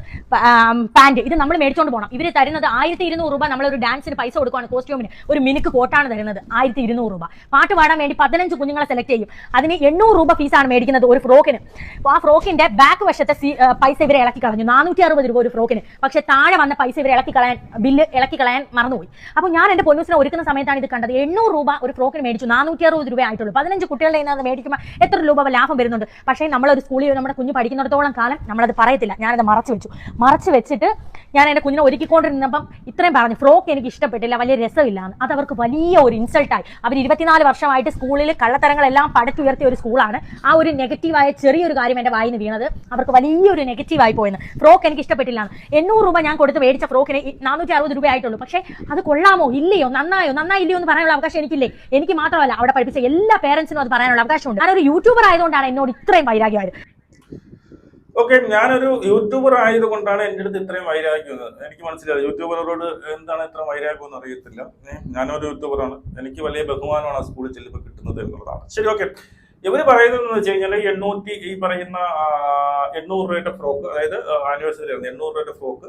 പാന്റ്, ഇത് നമ്മൾ മേടിച്ചോണ്ട് പോകണം. ഇവർ തരുന്നത് 1200 രൂപ. നമ്മളൊരു ഡാൻസിന് പൈസ കൊടുക്കുവാണ്, കോസ്റ്റ്യൂമിന് ഒരു മിനുക്ക് കോട്ടാണ് തരുന്നത് 1200 രൂപ. പാട്ട് പാടാൻ വേണ്ടി 15 കുഞ്ഞുങ്ങളെ സെലക്ട് ചെയ്യും. അതിന് 800 രൂപ ഫീസാണ് മേടിക്കുന്നത് ഒരു ഫ്രോക്കിന്. ആ ഫ്രോക്കിന്റെ ബാക്ക് വശത്തെ പൈസ ഇവരെ ഇളക്കി കളഞ്ഞു, 460 രൂപ ഒരു ഫ്രോക്കിന്. പക്ഷെ താഴെ വന്ന പൈസ ഇവരെ ബില്ല് ഇളക്കി കളയാൻ മറന്നുപോയി. അപ്പോൾ ഞാൻ എന്റെ പൊന്നൂസിനെ ഒരുക്കുന്ന സമയത്താണ് ഇത് കണ്ടത്. 800 രൂപ ഒരു ഫ്രോക്കിന് മേടിച്ചു, 460 460 രൂപ ആയിട്ടുള്ളൂ. 15 കുട്ടികളുടെ അത് മേടിക്കുമ്പോൾ എത്ര രൂപ ലാഭം വരുന്നുണ്ട്. പക്ഷേ നമ്മളൊരു സ്കൂളിൽ നമ്മുടെ കുഞ്ഞ് പഠിക്കുന്നിടത്തോളം കാലം നമ്മളത് പറയത്തില്ല. ഞാനത് മറച്ചു വെച്ചിട്ട് ഞാൻ എൻ്റെ കുഞ്ഞിനെ ഒരുക്കിക്കൊണ്ടിരുന്നപ്പം ഇത്രയും പറഞ്ഞു, ഫ്രോക്ക് എനിക്ക് ഇഷ്ടപ്പെട്ടില്ല, വലിയ രസമില്ല. അത് അവർക്ക് വലിയ ഒരു ഇൻസൾട്ടായി. അവർ 24 വർഷമായിട്ട് സ്കൂളിൽ കള്ളത്തരങ്ങളെല്ലാം പടുത്തുയർത്തിയ ഒരു സ്കൂളാണ്. ആ ഒരു നെഗറ്റീവായ ചെറിയൊരു കാര്യം എൻ്റെ വായിന്ന് വീണത് അവർക്ക് വലിയൊരു നെഗറ്റീവായി പോയെന്ന്. ഫ്രോക്ക് എനിക്ക് ഇഷ്ടപ്പെട്ടില്ല. 800 രൂപ ഞാൻ കൊടുത്ത് മേടിച്ച ഫ്രോക്കിന് 460 രൂപ ആയിട്ടുള്ളൂ. പക്ഷേ അത് കൊള്ളാമോ ഇല്ലയോ, നന്നായില്ലയോ എന്ന് പറയാനുള്ള അവകാശം എനിക്കില്ലേ? എനിക്ക് മാത്രമല്ല, അവിടെ പഠിപ്പിച്ച എല്ലാ പേരൻസിനും അത് പറയാനുള്ള അവകാശമുണ്ട്. ഞാനൊരു യൂട്യൂബർ ആയതുകൊണ്ടാണ് എന്നോട് ഇത്രയും വൈരാഗ്യമായത്. ഓക്കെ, ഞാനൊരു യൂട്യൂബർ ആയതുകൊണ്ടാണ് എൻ്റെ അടുത്ത് ഇത്രയും വൈരാഗ്യം. എനിക്ക് മനസ്സിലായി യൂട്യൂബറോട് എന്താണ് ഇത്ര വൈരാഗ്യം എന്ന് അറിയത്തില്ല. ഞാനൊരു യൂട്യൂബറാണ്, എനിക്ക് വലിയ ബഹുമാനമാണ് ആ സ്കൂളിൽ ചെല്ലുമ്പോൾ കിട്ടുന്നത് എന്നുള്ളതാണ്. ശരി, ഓക്കെ. ഇവര് പറയുന്നത് വെച്ച് കഴിഞ്ഞാൽ 800 രൂപയുടെ ഫ്രോക്ക്, അതായത് ആനിവേഴ്സറി ആയിരുന്നു, 800 രൂപയുടെ ഫ്രോക്ക്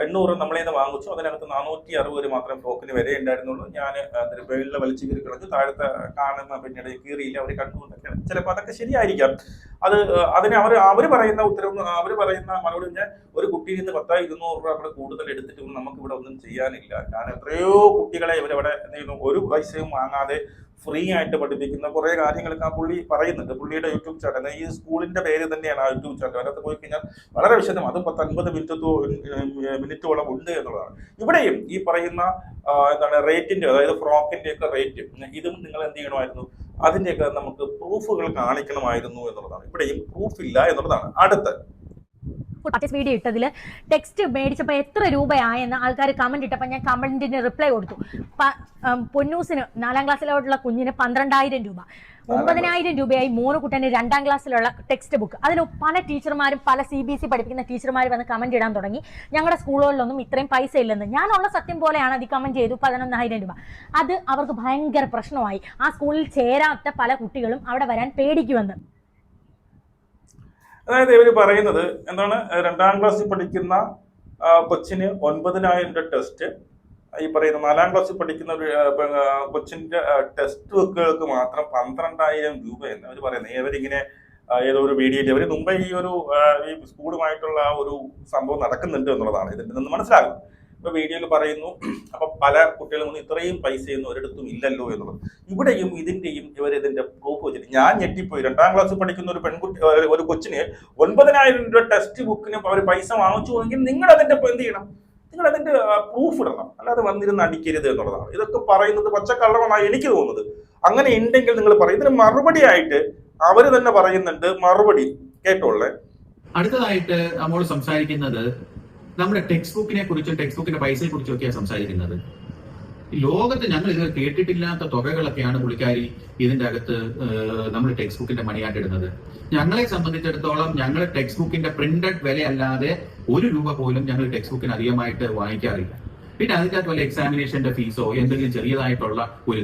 800 നമ്മളിൽ നിന്ന് വാങ്ങിച്ചു. അതിനകത്ത് 460 മാത്രം ഫ്രോക്കിന് വില ഉണ്ടായിരുന്നുള്ളൂ. ഞാൻ അതിന് പേരിൽ വലിച്ചു കീറി കളഞ്ഞു. താഴത്തെ കാണുന്ന പിന്നീട് കീറിയില്ല, അവർ കണ്ടുകൊണ്ടൊക്കെയാണ്. ചിലപ്പോൾ അതൊക്കെ ശരിയായിരിക്കാം. അതിന് അവർ പറയുന്ന ഉത്തരവ്, അവർ പറയുന്ന മറുപടി ഞാൻ ഒരു കുട്ടിയിൽ നിന്ന് 200 രൂപ അവിടെ കൂടുതൽ എടുത്തിട്ട് നമുക്ക് ഇവിടെ ഒന്നും ചെയ്യാനില്ല. ഞാൻ എത്രയോ കുട്ടികളെ ഇവരവിടെ ഒരു പൈസയും വാങ്ങാതെ ഫ്രീ ആയിട്ട് പഠിപ്പിക്കുന്ന കുറെ കാര്യങ്ങളൊക്കെ ആ പുള്ളി പറയുന്നുണ്ട്. പുള്ളിയുടെ യൂട്യൂബ് ചാനൽ, ഈ സ്കൂളിന്റെ പേര് തന്നെയാണ് ആ യൂട്യൂബ് ചാനൽ. അതിനകത്ത് പോയി കഴിഞ്ഞാൽ വളരെ വിശദം, അത് 50 മിനിറ്റോളം ഉണ്ട് എന്നുള്ളതാണ്. ഇവിടെയും ഈ പറയുന്ന റേറ്റിന്റെ, അതായത് ഫ്രോക്കിന്റെ ഒക്കെ റേറ്റ്, ഇതും നിങ്ങൾ എന്ത് ചെയ്യണമായിരുന്നു, അതിന്റെയൊക്കെ നമുക്ക് പ്രൂഫുകൾ കാണിക്കണമായിരുന്നു എന്നുള്ളതാണ്. ഇവിടെയും പ്രൂഫ് ഇല്ല എന്നുള്ളതാണ്. അടുത്ത പർച്ചേസ് വീഡിയോ ഇട്ടതിൽ ടെക്സ്റ്റ് മേടിച്ചപ്പോൾ എത്ര രൂപയായെന്ന് ആൾക്കാർ കമന്റ് ഇട്ടപ്പോൾ ഞാൻ കമന്റിന് റിപ്ലൈ കൊടുത്തു. പൊന്നൂസിന് 4ാം ക്ലാസ്സിലോട്ടുള്ള കുഞ്ഞിന് 12,000 രൂപ, 9,000 രൂപയായി 3 കുട്ടന് 2ാം ക്ലാസ്സിലുള്ള ടെക്സ്റ്റ് ബുക്ക്. അതിൽ പല ടീച്ചർമാരും, പല CBSE പഠിപ്പിക്കുന്ന ടീച്ചർമാർ വന്ന് കമന്റ് ഇടാൻ തുടങ്ങി, ഞങ്ങളുടെ സ്കൂളുകളിലൊന്നും ഇത്രയും പൈസ ഇല്ലെന്ന്. ഞാനുള്ള സത്യം പോലെയാണ് അത് കമന്റ് ചെയ്തു. 11,000 രൂപ. അത് അവർക്ക് ഭയങ്കര പ്രശ്നമായി. ആ സ്കൂളിൽ ചേരാത്ത പല കുട്ടികളും അവിടെ വരാൻ പേടിക്കുമെന്ന്. അതായത് ഇവർ പറയുന്നത് എന്താണ്, 2ാം ക്ലാസ്സിൽ പഠിക്കുന്ന കൊച്ചിന് 9,000 രൂപ ടെസ്റ്റ്, ഈ പറയുന്ന 4ാം ക്ലാസ്സിൽ പഠിക്കുന്ന ഒരു കൊച്ചിന്റെ ടെക്സ്റ്റ് ബുക്കുകൾക്ക് മാത്രം 12,000 രൂപ എന്ന് അവർ പറയുന്നത്. ഇവരിങ്ങനെ ഏതോ ഒരു വീഡിയോയിൽ ഇവർ മുമ്പ് ഈ സ്കൂളുമായിട്ടുള്ള ആ ഒരു സംഭവം നടക്കുന്നുണ്ട് എന്നുള്ളതാണ് ഇതിൽ നിന്ന് മനസ്സിലാകുന്നത്. ഇപ്പൊ വീഡിയോയിൽ പറയുന്നു, അപ്പൊ പല കുട്ടികളും ഇത്രയും പൈസയൊന്നും ഒരിടത്തും ഇല്ലല്ലോ എന്നുള്ളത്. ഇവിടെയും ഇതിന്റെ പ്രൂഫ് വെച്ചിട്ട് ഞാൻ ഞെട്ടിപ്പോയി. 2ാം ക്ലാസ്സിൽ പഠിക്കുന്ന ഒരു പെൺകുട്ടി, ഒരു കൊച്ചിന് 9,000 രൂപ ടെക്സ്റ്റ് ബുക്കിന് അവർ പൈസ വാങ്ങിച്ചു എങ്കിൽ നിങ്ങൾ അതിന്റെ എന്ത് ചെയ്യണം, നിങ്ങൾ അതിന്റെ പ്രൂഫ് ഇടണം, അല്ലാതെ വന്നിരുന്ന് അടിക്കരുത് എന്നുള്ളതാണ്. ഇതൊക്കെ പറയുന്നത് പച്ചക്കള്ളമാണ് എനിക്ക് തോന്നുന്നത്. അങ്ങനെ ഉണ്ടെങ്കിൽ നിങ്ങൾ പറയും. ഇതിന് മറുപടി ആയിട്ട് അവര് തന്നെ പറയുന്നുണ്ട്, മറുപടി കേട്ടോളേ. അടുത്തതായിട്ട് നമ്മൾ സംസാരിക്കുന്നത് നമ്മുടെ ടെക്സ്റ്റ് ബുക്കിനെ കുറിച്ചും ടെക്സ്റ്റ് ബുക്കിന്റെ പൈസയെ കുറിച്ചും ഒക്കെയാണ് സംസാരിക്കുന്നത്. ലോകത്ത് ഞങ്ങൾ ഇത് കേട്ടിട്ടില്ലാത്ത തുകകളൊക്കെയാണ് പുള്ളിക്കാരി ഇതിന്റെ അകത്ത് നമ്മൾ ടെക്സ്റ്റ് ബുക്കിന്റെ മണിയായിട്ട് ഇടുന്നത്. ഞങ്ങളെ സംബന്ധിച്ചിടത്തോളം ഞങ്ങൾ ടെക്സ്റ്റ് ബുക്കിന്റെ പ്രിന്റഡ് വില അല്ലാതെ 1 രൂപ പോലും ഞങ്ങൾ ടെക്സ്റ്റ് ബുക്കിന് അധികമായിട്ട് വാങ്ങിക്കാറില്ല. പിന്നെ അതിൻ്റെ അകത്ത് വല്ല എക്സാമിനേഷന്റെ ഫീസോ എന്തെങ്കിലും ചെറിയതായിട്ടുള്ള ഒരു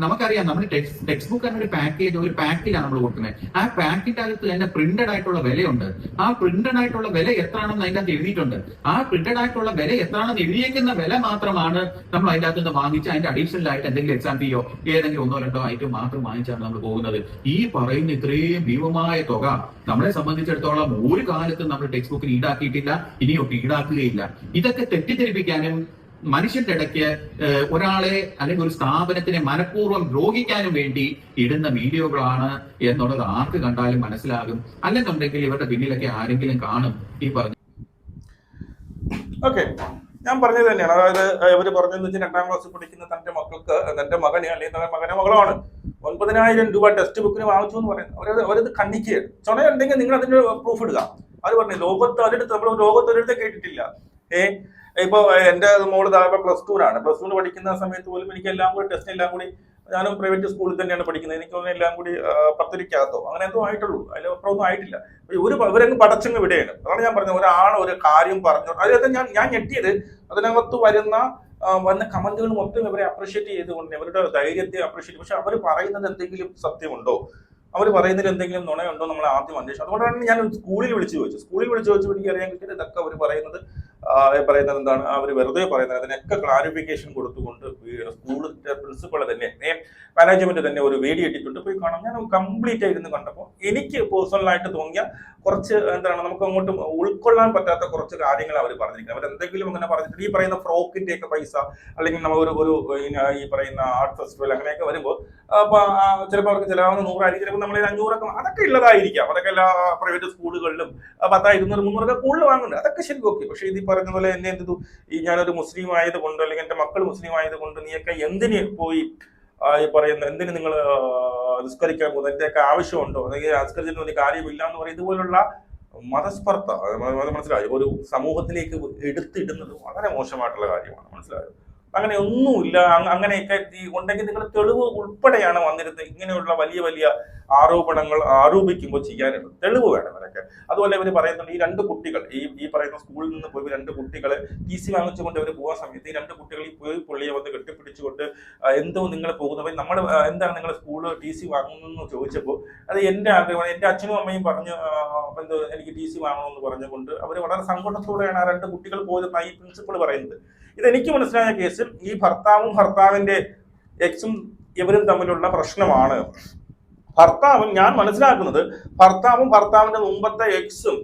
നമുക്കറിയാം, നമ്മുടെ ടെക്സ്റ്റ് ബുക്ക് ഒരു പാക്കേജ്, ഒരു പാക്കിലാണ് നമ്മൾ കൊടുക്കുന്നത്. ആ പാക്കിന്റെ അകത്ത് തന്നെ പ്രിന്റഡ് ആയിട്ടുള്ള വിലയുണ്ട്. ആ പ്രിന്റഡ് ആയിട്ടുള്ള വില എത്രയാണെന്ന് അതിൻ്റെ അകത്ത് എഴുതിയിട്ടുണ്ട്. ആ പ്രിന്റഡ് ആയിട്ടുള്ള വില എത്രയാണെന്ന് എഴുതിയേക്കുന്ന വില മാത്രമാണ് നമ്മൾ അതിൻ്റെ അകത്ത് നിന്ന് വാങ്ങിച്ച് അതിന്റെ അഡീഷണൽ ആയിട്ട് എന്തെങ്കിലും എക്സാം ഫീയോ ഏതെങ്കിലും 1-2 ഐറ്റം മാത്രം വാങ്ങിച്ചാണ് നമ്മൾ പോകുന്നത്. ഈ പറയുന്ന ഇത്രയും ഭീമമായ തുക നമ്മളെ സംബന്ധിച്ചിടത്തോളം ഒരു കാലത്തും നമ്മൾ ടെക്സ്റ്റ് ബുക്കിന് ഈടാക്കിയിട്ടില്ല, ഇനിയൊട്ട് ഈടാക്കുകയില്ല. ഇതൊക്കെ തെറ്റിദ്ധരിപ്പിക്കാനും മനുഷ്യന്റെ ഇടയ്ക്ക് ഒരാളെ അല്ലെങ്കിൽ ഒരു സ്ഥാപനത്തിനെ മനഃപൂർവ്വം ദ്രോഹിക്കാനും വേണ്ടി ഇടുന്ന വീഡിയോകളാണ് എന്നുള്ളത് ആർക്ക് കണ്ടാലും മനസ്സിലാകും. അല്ലെന്നുണ്ടെങ്കിൽ ഇവരുടെ പിന്നിലൊക്കെ ആരെങ്കിലും കാണും ഈ പറഞ്ഞു. ഓക്കെ, ഞാൻ പറഞ്ഞത് തന്നെയാണ്. അതായത് ഇവര് പറഞ്ഞതെന്ന് വെച്ചാൽ 2ാം ക്ലാസ്സിൽ പഠിക്കുന്ന തന്റെ മക്കൾക്ക്, തന്റെ മകന് അല്ലെങ്കിൽ തന്റെ മകനോ മകളാണ് 9,000 രൂപ ടെക്സ്റ്റ് ബുക്കിന് വാങ്ങിച്ചു എന്ന് പറയുന്നത്. അവരത് ഖണ്ഡിക്കുകയാണ്. ചുണയുണ്ടെങ്കിൽ നിങ്ങൾ അതിന്റെ പ്രൂഫ് ഇടുക. അത് പറഞ്ഞു ലോകത്ത് ഒരിടത്ത്, നമ്മൾ ലോകത്ത് ഒരിടത്ത് കേട്ടിട്ടില്ല. ഇപ്പൊ എന്റെ മോള് താഴെ +2 പ്ലസ് 2 പഠിക്കുന്ന സമയത്ത് പോലും എനിക്ക് എല്ലാം കൂടി ടെസ്റ്റ് എല്ലാം കൂടി, ഞാനും പ്രൈവറ്റ് സ്കൂളിൽ തന്നെയാണ് പഠിക്കുന്നത്, എനിക്ക് തോന്നുന്നു എല്ലാം കൂടി 10-ക്കകത്തോ അങ്ങനെ എന്തോ ആയിട്ടുള്ളൂ, അതിലപ്പുറമൊന്നും ആയിട്ടില്ല. ഇവരങ്ങ് പടച്ചങ്ങ് വിടുകയാണ്. അതാണ് ഞാൻ പറഞ്ഞത്, ഒരാൾ ഒരു കാര്യം പറഞ്ഞു. അതിനകത്ത് ഞാൻ ഞെട്ടിയത് അതിനകത്ത് വന്ന കമന്റുകൾ മൊത്തം ഇവരെ അപ്രീഷിയേറ്റ് ചെയ്തുകൊണ്ട്, ഇവരുടെ ധൈര്യത്തെ അപ്രീഷിയേറ്റ്. പക്ഷെ അവർ പറയുന്നത് എന്തെങ്കിലും സത്യമുണ്ടോ? അവർ പറയുന്നതിൽ എന്തെങ്കിലും നുണയുണ്ടോ നമ്മൾ ആദ്യം അന്വേഷിച്ചു. അതുകൊണ്ടാണ് ഞാൻ സ്കൂളിൽ വിളിച്ചു ചോദിച്ചു എനിക്ക് അറിയാൻ കിട്ടിയത് ഇതൊക്കെ അവർ പറയുന്നത് എന്താണ്, അവർ വെറുതെ പറയുന്നത്. അതിനൊക്കെ ക്ലാരിഫിക്കേഷൻ കൊടുത്തുകൊണ്ട് സ്കൂളിന്റെ പ്രിൻസിപ്പൾ തന്നെ മാനേജ്മെന്റ് തന്നെ ഒരു വീഡിയോ ഇട്ടിട്ടുണ്ട്, പോയി കാണാം. ഞാൻ കംപ്ലീറ്റ് ആയിരുന്നു കണ്ടപ്പോൾ എനിക്ക് പേഴ്സണലായിട്ട് തോന്നിയ കുറച്ച് എന്താണ് നമുക്ക് അങ്ങോട്ട് ഉൾക്കൊള്ളാൻ പറ്റാത്ത കുറച്ച് കാര്യങ്ങൾ അവർ പറഞ്ഞിരിക്കുന്നത്. അവർ എന്തെങ്കിലും അങ്ങനെ പറഞ്ഞിട്ട് ഈ പറയുന്ന ഫ്രോക്കിന്റെ ഒക്കെ പൈസ അല്ലെങ്കിൽ നമ്മൾ ഒരു ഈ പറയുന്ന ആർട്ട് ഫെസ്റ്റിവൽ അങ്ങനെയൊക്കെ വരുമ്പോൾ ചിലപ്പോൾ അവർക്ക് ചിലവാകുന്ന 100 ആയിരിക്കും, ചിലപ്പോൾ നമ്മൾ 500 അതൊക്കെ ഉള്ളതായിരിക്കാം. അതൊക്കെ എല്ലാ പ്രൈവറ്റ് സ്കൂളുകളിലും 10, 200, 300 കൂടുതൽ വാങ്ങുന്നുണ്ട്. അതൊക്കെ ശരി ഓക്കെ. പക്ഷെ ഇത് പറഞ്ഞ പോലെ എന്നെ എന്ത് ഈ ഞാനൊരു മുസ്ലിം ആയതുകൊണ്ട് അല്ലെങ്കിൽ എന്റെ മക്കൾ മുസ്ലിം ആയതുകൊണ്ട് നീയൊക്കെ എന്തിന് പോയി ഈ പറയുന്ന എന്തിന് നിങ്ങൾ നിസ്കരിക്കാൻ പോകുന്നത്, എന്റെയൊക്കെ ആവശ്യമുണ്ടോ, അല്ലെങ്കിൽ നിസ്കരിച്ചിട്ട് ഒരു കാര്യമില്ല എന്ന് പറയും. ഇതുപോലുള്ള മതസ്പർദ്ധ മനസ്സിലായോ ഒരു സമൂഹത്തിലേക്ക് എടുത്തിടുന്നത് വളരെ മോശമായിട്ടുള്ള കാര്യമാണ്. മനസ്സിലായോ? അങ്ങനെ ഒന്നുമില്ല. അങ്ങനെയൊക്കെ ഉണ്ടെങ്കിൽ നിങ്ങൾ തെളിവ് ഉൾപ്പെടെയാണ് വന്നിരുന്നത്. ഇങ്ങനെയുള്ള വലിയ വലിയ ആരോപണങ്ങൾ ആരോപിക്കുമ്പോൾ ചെയ്യാനുള്ളത് തെളിവ് വേണം അതൊക്കെ. അതുപോലെ ഇവർ പറയുന്നുണ്ട് ഈ 2 കുട്ടികൾ ഈ പറയുന്ന സ്കൂളിൽ നിന്ന് പോയി 2 കുട്ടികൾ TC വാങ്ങിച്ചുകൊണ്ട് അവർ പോകാൻ സമയത്ത് ഈ 2 കുട്ടികൾ ഈ പോയി പുള്ളിയെ വന്ന് കെട്ടിപ്പിടിച്ചുകൊണ്ട് എന്തോ നിങ്ങൾ പോകുന്നവർ നമ്മൾ എന്താണ് നിങ്ങൾ സ്കൂള് TC വാങ്ങുന്നതെന്ന് ചോദിച്ചപ്പോൾ അത് എന്റെ ആഗ്രഹമാണ്, എന്റെ അച്ഛനും അമ്മയും പറഞ്ഞു എന്തോ എനിക്ക് TC വാങ്ങണമെന്ന് പറഞ്ഞുകൊണ്ട് അവർ വളരെ സങ്കടത്തോടെയാണ് ആ 2 കുട്ടികൾ പോയതെന്നാണ് ഈ പ്രിൻസിപ്പൾ പറയുന്നത്. ഇതെനിക്ക് മനസ്സിലായ കേസിൽ ഈ ഭർത്താവിന്റെ എക്സും ഇവരും തമ്മിലുള്ള പ്രശ്നമാണ്. ഞാൻ മനസ്സിലാക്കുന്നത് ഭർത്താവിന്റെ മുമ്പത്തെ എക്സും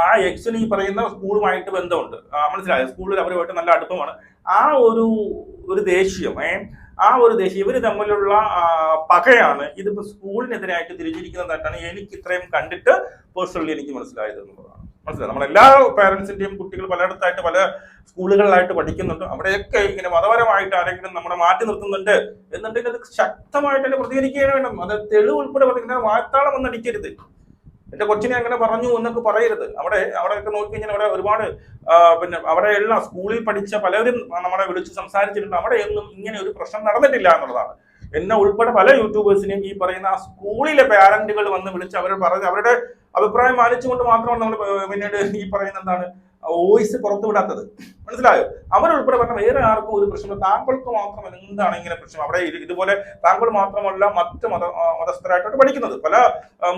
ആ എക്സിന് ഈ പറയുന്ന സ്കൂളുമായിട്ട് ബന്ധമുണ്ട്. മനസ്സിലായോ? സ്കൂളിൽ അവരുമായിട്ട് നല്ല അടുപ്പമാണ്. ആ ഒരു ദേഷ്യം ഇവര് തമ്മിലുള്ള പകയാണ് ഇതിപ്പോ സ്കൂളിനെതിരായിട്ട് തിരിച്ചിരിക്കുന്നതായിട്ടാണ് എനിക്ക് ഇത്രയും കണ്ടിട്ട് പേഴ്സണലി എനിക്ക് മനസ്സിലായത് എന്നുള്ളതാണ്. മനസ്സിലായി? നമ്മളെല്ലാ പേരൻസിന്റെയും കുട്ടികൾ പലയിടത്തായിട്ട് പല സ്കൂളുകളിലായിട്ട് പഠിക്കുന്നുണ്ട്. അവിടെയൊക്കെ ഇങ്ങനെ മതപരമായിട്ട് ആരെങ്കിലും നമ്മളെ മാറ്റി നിർത്തുന്നുണ്ട് എന്നുണ്ടെങ്കിൽ അത് ശക്തമായിട്ട് തന്നെ പ്രതികരിക്കുകയാണ് വേണം. അത് തെളിവ് ഉൾപ്പെടെ പറഞ്ഞാൽ വാർത്താളം ഒന്നടിക്കരുത്. എന്റെ കൊച്ചിനെ അങ്ങനെ പറഞ്ഞു എന്നൊക്കെ പറയരുത്. അവിടെയൊക്കെ നോക്കിക്കഴിഞ്ഞാൽ അവിടെ ഒരുപാട് പിന്നെ അവിടെയുള്ള സ്കൂളിൽ പഠിച്ച പലരും നമ്മളെ വിളിച്ച് സംസാരിച്ചിട്ടുണ്ട്. അവിടെയൊന്നും ഇങ്ങനെ ഒരു പ്രശ്നം നടന്നിട്ടില്ല എന്നുള്ളതാണ്. എന്നെ ഉൾപ്പെടെ പല യൂട്യൂബേഴ്സിനെയും ഈ പറയുന്ന ആ സ്കൂളിലെ പാരന്റുകൾ വന്ന് വിളിച്ച് അവരുടെ അഭിപ്രായം മാനിച്ചുകൊണ്ട് മാത്രമാണ് നമ്മൾ പിന്നീട് ഈ പറയുന്ന എന്താണ് വോയിസ് പുറത്തു വിടാത്തത്. മനസ്സിലായോ? അവരുൾപ്പെടെ പറഞ്ഞ വേറെ ആർക്കും ഒരു പ്രശ്നമില്ല, താങ്കൾക്ക് മാത്രം എന്താണ് ഇങ്ങനെ പ്രശ്നം. അവിടെ ഇതുപോലെ താങ്കൾ മാത്രമല്ല മറ്റ് മതസ്ഥരായിട്ടോട്ട് പഠിക്കുന്നത് പല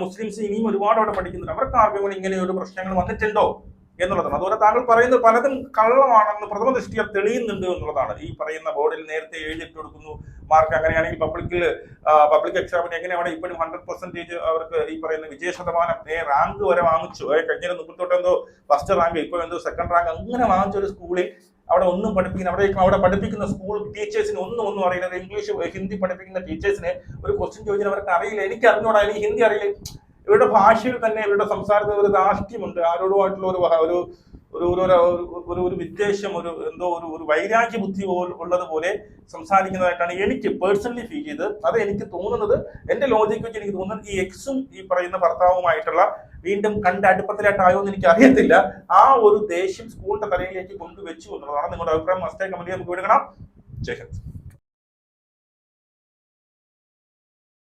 മുസ്ലിംസ് ഇനിയും ഒരുപാട് അവിടെ പഠിക്കുന്നുണ്ട്. അവർക്ക് ആർക്കും ഇങ്ങനെ ഒരു പ്രശ്നങ്ങൾ വന്നിട്ടുണ്ടോ എന്നുള്ളതാണ്. അതുപോലെ താങ്കൾ പറയുന്നത് പലതും കള്ളമാണെന്ന് പ്രഥമ ദൃഷ്ടിയ തെളിയുന്നുണ്ട് എന്നുള്ളതാണ്. ഈ പറയുന്ന ബോർഡിൽ നേരത്തെ എഴുതിയിട്ട് കൊടുക്കുന്നു മാർക്ക്. അങ്ങനെയാണെങ്കിൽ പബ്ലിക് എക്സാമിന് എങ്ങനെയാണ് ഇപ്പോഴും 100% അവർക്ക് ഈ പറയുന്ന വിജയ ശതമാനം റാങ്ക് വരെ വാങ്ങിച്ചു. കഴിഞ്ഞ 30 എന്തോ ഫസ്റ്റ് റാങ്ക്, ഇപ്പോൾ എന്തോ സെക്കൻഡ് റാങ്ക് അങ്ങനെ വാങ്ങിച്ച ഒരു സ്കൂളിൽ അവിടെ ഒന്നും അവിടെ പഠിപ്പിക്കുന്ന സ്കൂൾ ടീച്ചേഴ്സിന് ഒന്നും അറിയില്ല. ഇംഗ്ലീഷ് ഹിന്ദി പഠിപ്പിക്കുന്ന ടീച്ചേഴ്സിന് ഒരു ക്വസ്റ്റ്യൻ ചോദിച്ചാൽ അവർക്ക് അറിയില്ല. എനിക്ക് അറിഞ്ഞൂടാ, എനിക്ക് ഹിന്ദി അറിയില്ല. ഇവരുടെ ഭാഷയിൽ തന്നെ ഇവരുടെ സംസാരത്തിൽ ഒരു ധാർഷ്ട്യമുണ്ട്. ആരോടുമായിട്ടുള്ള ഒരു വിദ്വേഷം, ഒരു വൈരാഗ്യ ബുദ്ധി ഉള്ളതുപോലെ സംസാരിക്കുന്നതായിട്ടാണ് എനിക്ക് പേഴ്സണലി ഫീൽ ചെയ്തത്. അത് എനിക്ക് തോന്നുന്നത്, എന്റെ ലോജിക്ക് വെച്ച് എനിക്ക് തോന്നുന്നത് ഈ എക്സും ഈ പറയുന്ന ഭർത്താവുമായിട്ടുള്ള വീണ്ടും അടുപ്പത്തിലായിട്ടായോ എന്ന് എനിക്ക് അറിയത്തില്ല. ആ ഒരു ദേഷ്യം സ്കൂളിന്റെ തലയിലേക്ക് കൊണ്ടുവച്ചു എന്നുള്ളതാണ്. നിങ്ങളുടെ അഭിപ്രായം മസ്റ്റായി കമന്റ് ചെയ്യാൻ നമുക്ക് വിടുകണം. ജയ് ഹിന്ദ്.